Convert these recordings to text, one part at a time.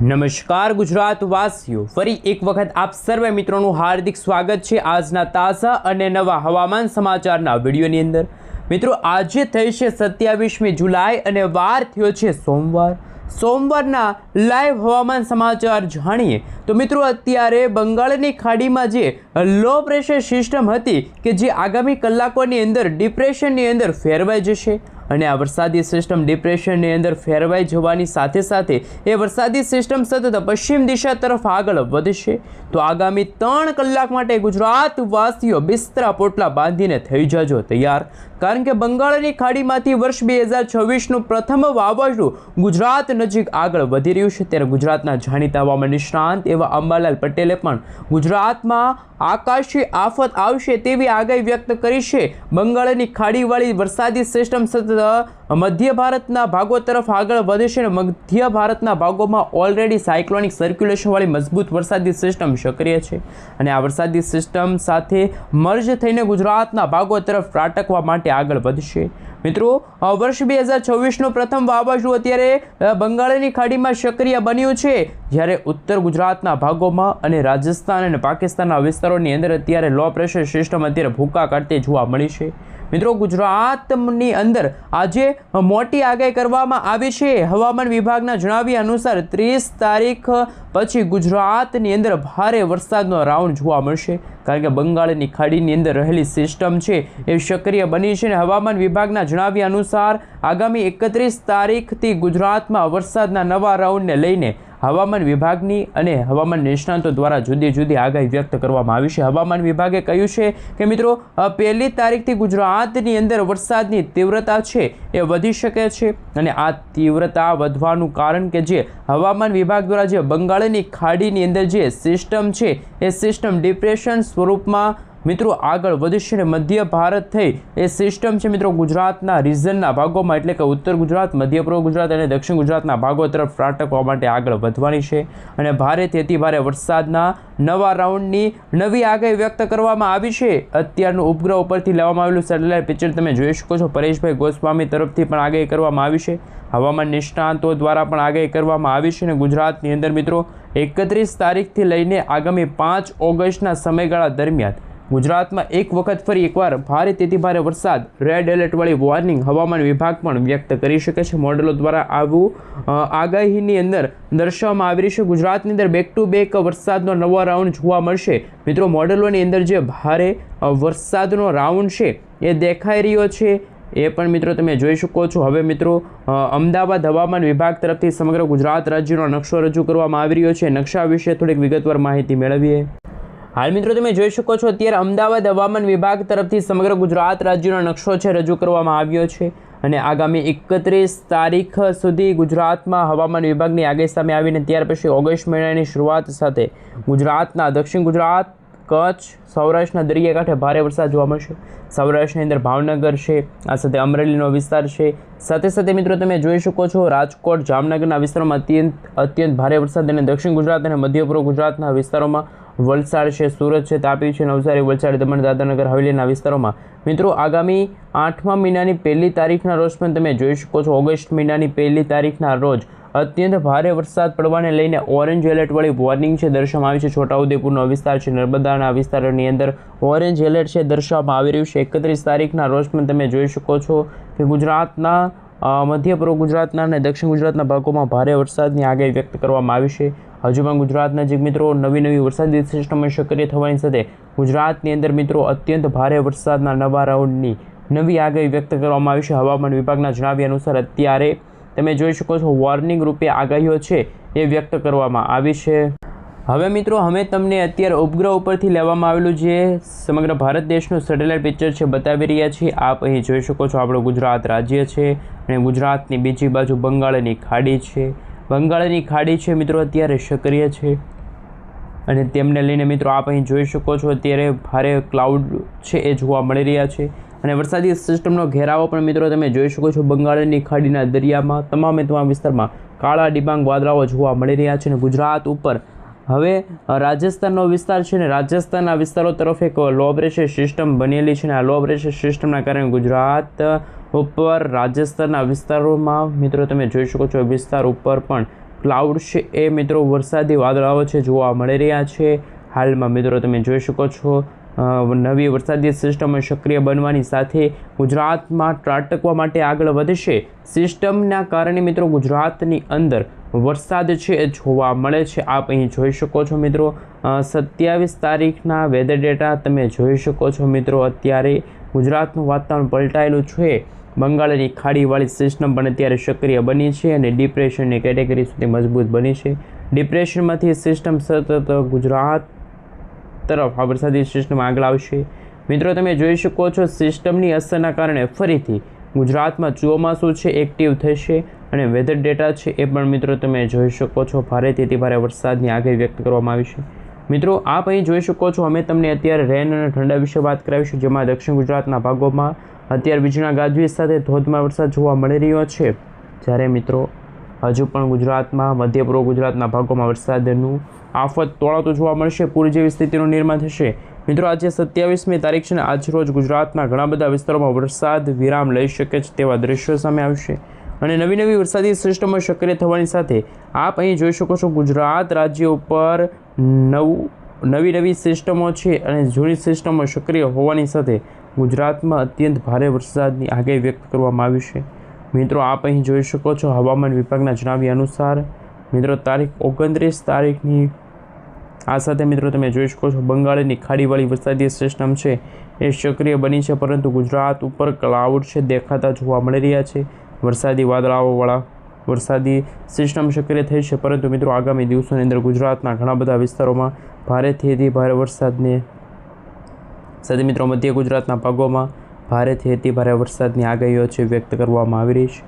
નમસ્કાર ગુજરાત વાસીઓ, ફરી એક વખત આપ સર્વે મિત્રોનું હાર્દિક સ્વાગત છે આજના તાજા અને નવા હવામાન સમાચારના વિડીયોની અંદર। મિત્રો, આજે થઈ છે 27મી જુલાઈ અને વાર થયો છે સોમવારના લાઈવ હવામાન સમાચાર જાણીએ તો મિત્રો, અત્યારે બંગાળની ખાડીમાં જે લો પ્રેશર સિસ્ટમ હતી કે જે આગામી કલાકોની અંદર ડિપ્રેશનની અંદર ફેરવાઈ જશે અને આ વરસાદી સિસ્ટમ ડિપ્રેશનની અંદર ફેરવાઈ જવાની સાથે સાથે એ વરસાદી સિસ્ટમ સતત પશ્ચિમ દિશા તરફ આગળ વધશે। તો આગામી 3 કલાક માટે ગુજરાત વાસીઓ બિસ્તરા પોટલા બાંધીને થઈ જજો તૈયાર, કારણ કે બંગાળની ખાડીમાંથી વર્ષ 2026નું પ્રથમ વાવાઝોડું ગુજરાત નજીક આગળ વધી રહ્યું છે। ત્યારે ગુજરાતના જાણીતા હવામાન નિષ્ણાંત એવા અંબાલાલ પટેલે પણ ગુજરાતમાં આકાશી આફત આવશે તેવી આગાહી વ્યક્ત કરી છે। બંગાળની ખાડીવાળી વરસાદી સિસ્ટમ સતત મધ્ય ભારતના ભાગો તરફ આગળ વધશે અને મધ્ય ભારતના ભાગોમાં ઓલરેડી સાયક્લોનિક સર્ક્યુલેશનવાળી મજબૂત વરસાદી સિસ્ટમ સક્રિય છે અને આ વરસાદી સિસ્ટમ સાથે મર્જ થઈને ગુજરાતના ભાગો તરફ ત્રાટકવા માટે આગળ વધશે। મિત્રો, વર્ષ 2026નું પ્રથમ વાવાઝોડું અત્યારે બંગાળની ખાડીમાં સક્રિય બન્યું છે, જ્યારે ઉત્તર ગુજરાતના ભાગોમાં અને રાજસ્થાન અને પાકિસ્તાનના વિસ્તારોની અંદર અત્યારે લો પ્રેશર સિસ્ટમ અત્યારે ભૂકા કાઢતી જોવા મળી છે। મિત્રો, ગુજરાતની અંદર આજે મોટી આગાહી કરવામાં આવી છે। હવામાન વિભાગના જણાવ્યા અનુસાર 30 તારીખ પછી ગુજરાતની અંદર ભારે વરસાદનો રાઉન્ડ જોવા મળશે, કારણ કે બંગાળની ખાડીની અંદર રહેલી સિસ્ટમ છે એ સક્રિય બની છે અને હવામાન વિભાગના જણાવ્યા અનુસાર આગામી 31 તારીખથી ગુજરાતમાં વરસાદના નવા રાઉન્ડને લઈને હવામાન વિભાગની અને હવામાન નિષ્ણાંતો દ્વારા જુદી જુદી આગાહી વ્યક્ત કરવામાં આવી છે। હવામાન વિભાગે કહ્યું છે કે મિત્રો, 1 તારીખથી ગુજરાતની અંદર વરસાદની તીવ્રતા છે એ વધી શકે છે અને આ તીવ્રતા વધવાનું કારણ કે જે હવામાન વિભાગ દ્વારા જે બંગાળની ખાડીની અંદર જે સિસ્ટમ છે એ સિસ્ટમ ડિપ્રેશન સ્વરૂપમાં મિત્રો આગળ વધશે અને મધ્ય ભારત થઈ એ સિસ્ટમ છે મિત્રો ગુજરાતના રિજનના ભાગોમાં એટલે કે ઉત્તર ગુજરાત, મધ્ય પૂર્વ ગુજરાત અને દક્ષિણ ગુજરાતના ભાગો તરફ ત્રાટકવા માટે આગળ વધવાની છે અને ભારેથી અતિ ભારે વરસાદના નવા રાઉન્ડની નવી આગાહી વ્યક્ત કરવામાં આવી છે। અત્યારનું ઉપગ્રહ ઉપરથી લેવામાં આવેલું સેટેલાઇટ પિક્ચર તમે જોઈ શકો છો। પરેશભાઈ ગોસ્વામી તરફથી પણ આગાહી કરવામાં આવી છે, હવામાન નિષ્ણાંતો દ્વારા પણ આગાહી કરવામાં આવી છે અને ગુજરાતની અંદર મિત્રો 31 તારીખથી લઈને આગામી 5 ઓગસ્ટના સમયગાળા દરમિયાન ગુજરાતમાં એક વખત ફરી એકવાર ભારેથી ભારે વરસાદ રેડ એલર્ટવાળી વોર્નિંગ હવામાન વિભાગ પણ વ્યક્ત કરી શકે છે। મોડેલો દ્વારા આવું આગાહીની અંદર દર્શાવવામાં આવી રહી છે। ગુજરાતની અંદર બેક ટુ બેક વરસાદનો નવો રાઉન્ડ જોવા મળશે। મિત્રો, મોડેલોની અંદર જે ભારે વરસાદનો રાઉન્ડ છે એ દેખાઈ રહ્યો છે એ પણ મિત્રો તમે જોઈ શકો છો। હવે મિત્રો, અમદાવાદ હવામાન વિભાગ તરફથી સમગ્ર ગુજરાત રાજ્યનો નકશો રજૂ કરવામાં આવી રહ્યો છે। નકશા વિશે થોડીક વિગતવાર માહિતી મેળવીએ। હાલ મિત્રો તમે જોઈ શકો છો, અત્યારે અમદાવાદ હવામાન વિભાગ તરફથી સમગ્ર ગુજરાત રાજ્યનો નકશો છે રજૂ કરવામાં આવ્યો છે અને આગામી 31 તારીખ સુધી ગુજરાતમાં હવામાન વિભાગની આગાહી સામે આવીને ત્યાર પછી ઓગસ્ટ મહિનાની શરૂઆત સાથે ગુજરાતના દક્ષિણ ગુજરાત, કચ્છ, સૌરાષ્ટ્રના દરિયાકાંઠે ભારે વરસાદ જોવા મળશે। સૌરાષ્ટ્રની અંદર ભાવનગર છે, આ સાથે અમરેલીનો વિસ્તાર છે, સાથે સાથે મિત્રો તમે જોઈ શકો છો રાજકોટ, જામનગરના વિસ્તારોમાં અત્યંત ભારે વરસાદ અને દક્ષિણ ગુજરાત અને મધ્ય પૂર્વ ગુજરાતના વિસ્તારોમાં વલસાડ છે, સુરત છે, તાપી છે, નવસારી, વલસાડ, દમણ, દાદરાનગર હવેલીના વિસ્તારોમાં મિત્રો આગામી 8મા મહિનાની 1લી તારીખના રોજ પણ તમે જોઈ શકો છો, ઓગસ્ટ મહિનાની 1લી તારીખના રોજ અત્યંત ભારે વરસાદ પડવાને લઈને ઓરેન્જ એલર્ટવાળી વોર્નિંગ છે દર્શાવવામાં આવી છે। છોટાઉદેપુરનો વિસ્તાર છે, નર્મદાના વિસ્તારોની અંદર ઓરેન્જ એલર્ટ છે દર્શાવવામાં આવી રહ્યું છે। 31 તારીખના રોજ પણ તમે જોઈ શકો છો કે ગુજરાતના મધ્ય પૂર્વ ગુજરાતના અને દક્ષિણ ગુજરાતના ભાગોમાં ભારે વરસાદની આગાહી વ્યક્ત કરવામાં આવી છે। હજુ પણ ગુજરાત નજીક મિત્રો નવી વરસાદી સિસ્ટમો સક્રિય થવાની સાથે ગુજરાતની અંદર મિત્રો અત્યંત ભારે વરસાદના નવા રાઉન્ડની નવી આગાહી વ્યક્ત કરવામાં આવી છે। હવામાન વિભાગના જણાવ્યા અનુસાર અત્યારે તમે જોઈ શકો છો વોર્નિંગ રૂપે આગાહીઓ છે એ વ્યક્ત કરવામાં આવી છે। હવે મિત્રો, અમે તમને અત્યારે ઉપગ્રહ ઉપરથી લેવામાં આવેલું જે સમગ્ર ભારત દેશનું સેટેલાઇટ પિક્ચર છે બતાવી રહ્યા છીએ। આપ અહીં જોઈ શકો છો આપણું ગુજરાત રાજ્ય છે અને ગુજરાતની બીજી બાજુ બંગાળની ખાડી છે। બંગાળની ખાડી છે મિત્રો અત્યારે સક્રિય છે અને તેમને લઈને મિત્રો આપ અહીં જોઈ શકો છો અત્યારે ભારે ક્લાઉડ છે એ જોવા મળી રહ્યા છે અને વરસાદી સિસ્ટમનો ઘેરાવો પણ મિત્રો તમે જોઈ શકો છો। બંગાળની ખાડીના દરિયામાં તમામ વિસ્તારમાં કાળા ડિબાંગ વાદળાઓ જોવા મળી રહ્યા છે અને ગુજરાત ઉપર હવે રાજસ્થાનનો વિસ્તાર છે ને રાજસ્થાનના વિસ્તારો તરફ એક લો પ્રેશર સિસ્ટમ બનેલી છે અને આ લો પ્રેશર સિસ્ટમના કારણે ગુજરાત ઉપર રાજસ્થાનના વિસ્તારોમાં મિત્રો તમે જોઈ શકો છો વિસ્તાર ઉપર પણ ક્લાઉડ છે એ મિત્રો વરસાદી વાદળાઓ છે જોવા મળી રહ્યા છે. હાલમાં મિત્રો તમે જોઈ શકો છો નવી વરસાદી સિસ્ટમ સક્રિય બનવાની સાથે ગુજરાતમાં ત્રાટકવા માટે આગળ વધશે. સિસ્ટમના કારણે મિત્રો ગુજરાતની અંદર વરસાદ છે એ જોવા મળે છે. આપ અહીં જોઈ શકો છો મિત્રો 27 તારીખના વેધર ડેટા તમે જોઈ શકો છો મિત્રો. અત્યારે ગુજરાતનું વાતાવરણ પલટાયેલું છે. બંગાળની ખાડીવાળી સિસ્ટમ પણ અત્યારે સક્રિય બની છે અને ડિપ્રેશનની કેટેગરી સુધી મજબૂત બની છે. ડિપ્રેશનમાંથી સિસ્ટમ સતત ગુજરાત તરફ આ વરસાદી સિસ્ટમ આગળ આવશે. મિત્રો તમે જોઈ શકો છો સિસ્ટમની અસરના કારણે ફરીથી ગુજરાતમાં ચોમાસું છે એક્ટિવ થશે અને વેધર ડેટા છે એ પણ મિત્રો તમે જોઈ શકો છો ભારેથી અતિ ભારે વરસાદની આગાહી વ્યક્ત કરવામાં આવી છે. મિત્રો આપ અહીં જોઈ શકો છો અમે તમને અત્યારે રેન અને ઠંડા વિશે વાત કરાવીશું, જેમાં દક્ષિણ ગુજરાતના ભાગોમાં અત્યારે વીજળીના ગાજવીજ સાથે ધોધમાર વરસાદ જોવા મળી રહ્યો છે. જ્યારે મિત્રો હજુ પણ ગુજરાતમાં મધ્ય પૂર્વ ગુજરાતના ભાગોમાં વરસાદનું આફત તોળાતું જોવા મળશે. પૂર જેવી સ્થિતિનું નિર્માણ થશે. મિત્રો આજે 27મી તારીખ છે ને આજરોજ ગુજરાતના ઘણા બધા વિસ્તારોમાં વરસાદ વિરામ લઈ શકે છે તેવા દ્રશ્યો સામે આવશે અને નવી વરસાદી સિસ્ટમો સક્રિય થવાની સાથે આપ અહીં જોઈ શકો છો ગુજરાત રાજ્ય ઉપર નવી સિસ્ટમો છે અને જૂની સિસ્ટમો સક્રિય હોવાની સાથે ગુજરાતમાં અત્યંત ભારે વરસાદની આગાહી વ્યક્ત કરવામાં આવી છે. મિત્રો આપ અહીં જોઈ શકો છો હવામાન વિભાગના જણાવ્યા અનુસાર મિત્રો તારીખ 29 તારીખની આ સાથે મિત્રો તમે જોઈ શકો છો બંગાળની ખાડીવાળી વરસાદી સિસ્ટમ છે એ સક્રિય બની છે, પરંતુ ગુજરાત ઉપર ક્લાઉડ છે દેખાતા જોવા મળી રહ્યા છે. વરસાદી વાદળાઓવાળા વરસાદી સિસ્ટમ સક્રિય થઈ છે, પરંતુ મિત્રો આગામી દિવસોની અંદર ગુજરાતના ઘણા બધા વિસ્તારોમાં ભારેથી અતિ ભારે વરસાદની સાથે મિત્રો મધ્ય ગુજરાતના ભાગોમાં ભારેથી અતિ ભારે વરસાદની આગાહીઓ છે વ્યક્ત કરવામાં આવી રહી છે.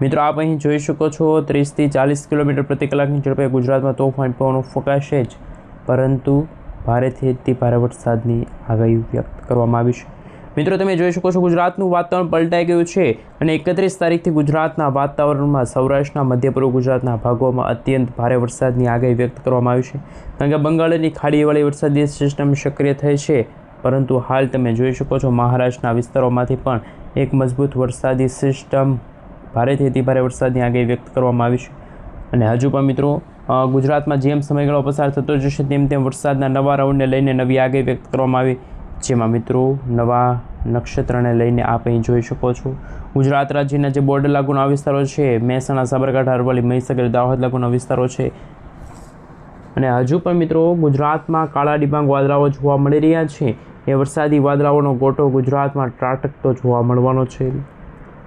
મિત્રો આપ અહીં જોઈ શકો છો 30 થી 40 કિલોમીટર પ્રતિ કલાકની ઝડપે ગુજરાતમાં તોફાન પવનો ફૂંકાશે જ, પરંતુ ભારેથી અતિ ભારે વરસાદની આગાહી વ્યક્ત કરવામાં આવી છે. મિત્રો તમે જોઈ શકો છો ગુજરાતનું વાતાવરણ પલટાઈ ગયું છે અને 31 તારીખથી ગુજરાતના વાતાવરણમાં સૌરાષ્ટ્રના મધ્ય પૂર્વ ગુજરાતના ભાગોમાં અત્યંત ભારે વરસાદની આગાહી વ્યક્ત કરવામાં આવી છે. કારણ કે બંગાળની ખાડીવાળી વરસાદી સિસ્ટમ સક્રિય થઈ છે, પરંતુ હાલ તમે જોઈ શકો છો મહારાષ્ટ્રના વિસ્તારોમાંથી પણ એક મજબૂત વરસાદી સિસ્ટમ ભારેથી અતિ ભારે વરસાદની આગાહી વ્યક્ત કરવામાં આવી છે. અને હજુ પણ મિત્રો ગુજરાતમાં જેમ સમયગાળો પસાર થતો જશે તેમ વરસાદના નવા રાઉન્ડને લઈને નવી આગાહી વ્યક્ત કરવામાં આવી, જેમાં મિત્રો નવા નક્ષત્રને લઈને આપ અહીં જોઈ શકો છો. ગુજરાત રાજ્યના જે બોર્ડર લાગુના વિસ્તારો છે, મહેસાણા, સાબરકાંઠા, અરવલ્લી, મહીસાગર, દાહોદ લાગુના વિસ્તારો છે અને હજુ પણ મિત્રો ગુજરાતમાં કાળા ડિબાંગ વાદળાઓ જોવા મળી રહ્યા છે. એ વરસાદી વાદળાઓનો ગોટો ગુજરાતમાં ત્રાટકતો જોવા મળવાનો છે,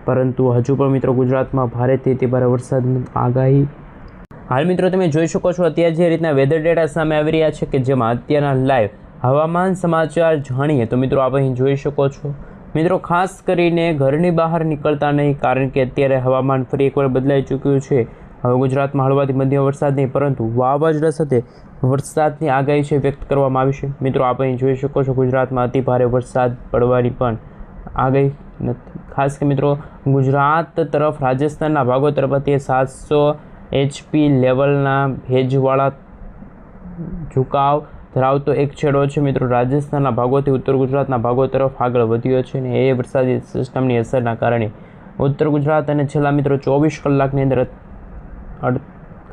પરંતુ હજુ પણ મિત્રો ગુજરાતમાં ભારેથી અતિ ભારે વરસાદની આગાહી હાલ મિત્રો તમે જોઈ શકો છો. અત્યારે જે રીતના વેધર ડેટા સામે આવી રહ્યા છે કે જેમાં અત્યારના લાઈવ હવામાન સમાચાર જાણીએ તો મિત્રો આપ અહીં જોઈ શકો છો. મિત્રો ખાસ કરીને ઘરની બહાર નીકળતા નહીં, કારણ કે અત્યારે હવામાન ફરી એકવાર બદલાઈ ચૂક્યું છે. હવે ગુજરાતમાં હળવાથી મધ્યમ વરસાદ નહીં, પરંતુ વાવાઝોડા સાથે વરસાદની આગાહી છે વ્યક્ત કરવામાં આવી છે. મિત્રો આપ અહીં જોઈ શકો છો ગુજરાતમાં અતિ ભારે વરસાદ પડવાની પણ આગાહી નથી. ખાસ કે મિત્રો ગુજરાત તરફ રાજસ્થાનના ભાગો તરફ અત્યારે 700 HP લેવલના ભેજવાળા ઝુકાવ ધરાવતો એક છેડો છે મિત્રો રાજસ્થાનના ભાગોથી ઉત્તર ગુજરાતના ભાગો તરફ આગળ વધ્યો છે અને એ વરસાદી સિસ્ટમની અસરના કારણે ઉત્તર ગુજરાત અને છેલ્લા મિત્રો 24 કલાકની અંદર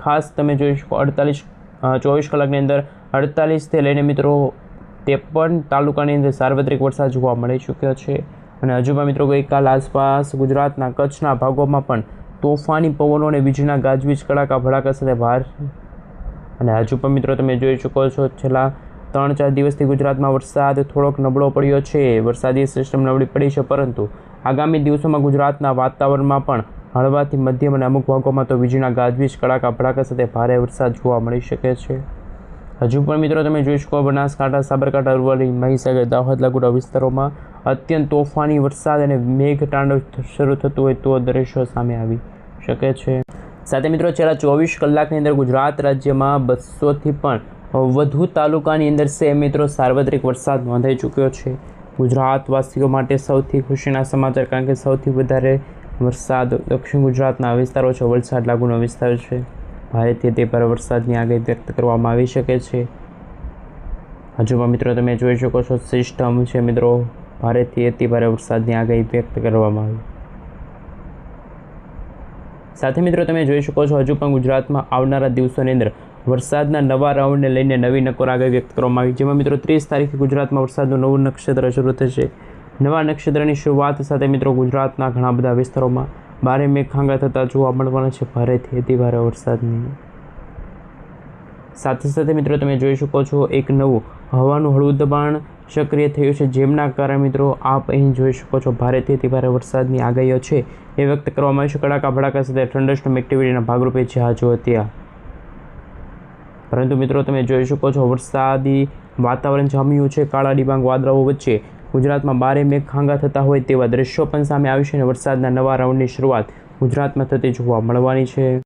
ખાસ તમે જોઈ શકો 24 કલાકની અંદર 48થી લઈને મિત્રો 53 તાલુકાની અંદર સાર્વત્રિક વરસાદ જોવા મળી ચૂક્યો છે. અને હજુ પણ મિત્રો ગઈકાલ આસપાસ ગુજરાતના કચ્છના ભાગોમાં પણ તોફાની પવનો અને વીજળીના ગાજવીજ કડાકા ભડાકા સાથે ભારે અને હજુ પણ મિત્રો તમે જોઈ શકો છો છેલ્લા 3-4 દિવસથી ગુજરાતમાં વરસાદ થોડોક નબળો પડ્યો છે. વરસાદી સિસ્ટમ નબળી પડી છે, પરંતુ આગામી દિવસોમાં ગુજરાતના વાતાવરણમાં પણ હળવાથી મધ્યમ અને અમુક ભાગોમાં તો વીજળીના ગાજવીજ કડાકા ભડાકા સાથે ભારે વરસાદ જોવા મળી શકે છે. હજુ પણ મિત્રો તમે જોઈ શકો બનાસકાંઠા, સાબરકાંઠા, અરવલ્લી, મહીસાગર, દાહોદ લાગુના વિસ્તારોમાં અત્યંત તોફાની વરસાદ અને મેઘતાંડવ શરૂ થતું હોય તો દ્રશ્યો સામે આવી શકે છે. સાથે મિત્રો છેલ્લા 24 કલાકની અંદર ગુજરાત રાજ્યમાં 200થી પણ વધુ તાલુકાની અંદર મિત્રો સાર્વત્રિક વરસાદ નોંધાઈ ચૂક્યો છે. ગુજરાતવાસીઓ માટે સૌથી ખુશીના સમાચાર, કારણ કે સૌથી વધારે વરસાદ દક્ષિણ ગુજરાતના વિસ્તારો છે, વલસાડ લાગુનો વિસ્તાર છે. ભારેથી અતિ ભારે વરસાદની આગાહી વ્યક્ત કરવામાં આવી શકે છે. હજુ પણ મિત્રો તમે જોઈ શકો છો સિસ્ટમ છે મિત્રો ભારેથી અતિ ભારે વરસાદની આગાહી વ્યક્ત કરવામાં આવી. સાથે મિત્રો તમે જોઈ શકો છો હજુ પણ ગુજરાતમાં આવનારા દિવસોની અંદર વરસાદના નવા રાઉન્ડને લઈને નવી નકોર આગાહી વ્યક્ત કરવામાં આવી, જેમાં મિત્રો 30 તારીખે ગુજરાતમાં વરસાદનું નવું નક્ષત્ર શરૂ થશે. નવા નક્ષત્રની શરૂઆત સાથે મિત્રો ગુજરાતના ઘણા બધા વિસ્તારોમાં ભારે મેઘખાંગા થતા જોવા મળવાના છે ભારેથી અતિભારે વરસાદની. સાથે સાથે મિત્રો તમે જોઈ શકો છો એક નવું હવાનું હળવું દબાણ સક્રિય થયું છે, જેમના કારણે મિત્રો આપ અહીં જોઈ શકો છો ભારેથી અતિભારે વરસાદની આગાહીઓ છે એ વ્યક્ત કરવામાં આવી છે. કડાકા ભડાકા સાથે થંડરસ્ટોર્મ એક્ટિવિટીના ભાગરૂપે છે જો ત્યાં. પરંતુ મિત્રો તમે જોઈ શકો છો વરસાદી વાતાવરણ જામ્યું છે. કાળા ડિબાંગ વાદળાઓ વચ્ચે ગુજરાતમાં ભારે મેઘખાંગા થતા હોય તેવા દ્રશ્યો પણ સામે આવ્યું છે અને વરસાદના નવા રાઉન્ડની શરૂઆત ગુજરાતમાં થતી જોવા મળવાની છે.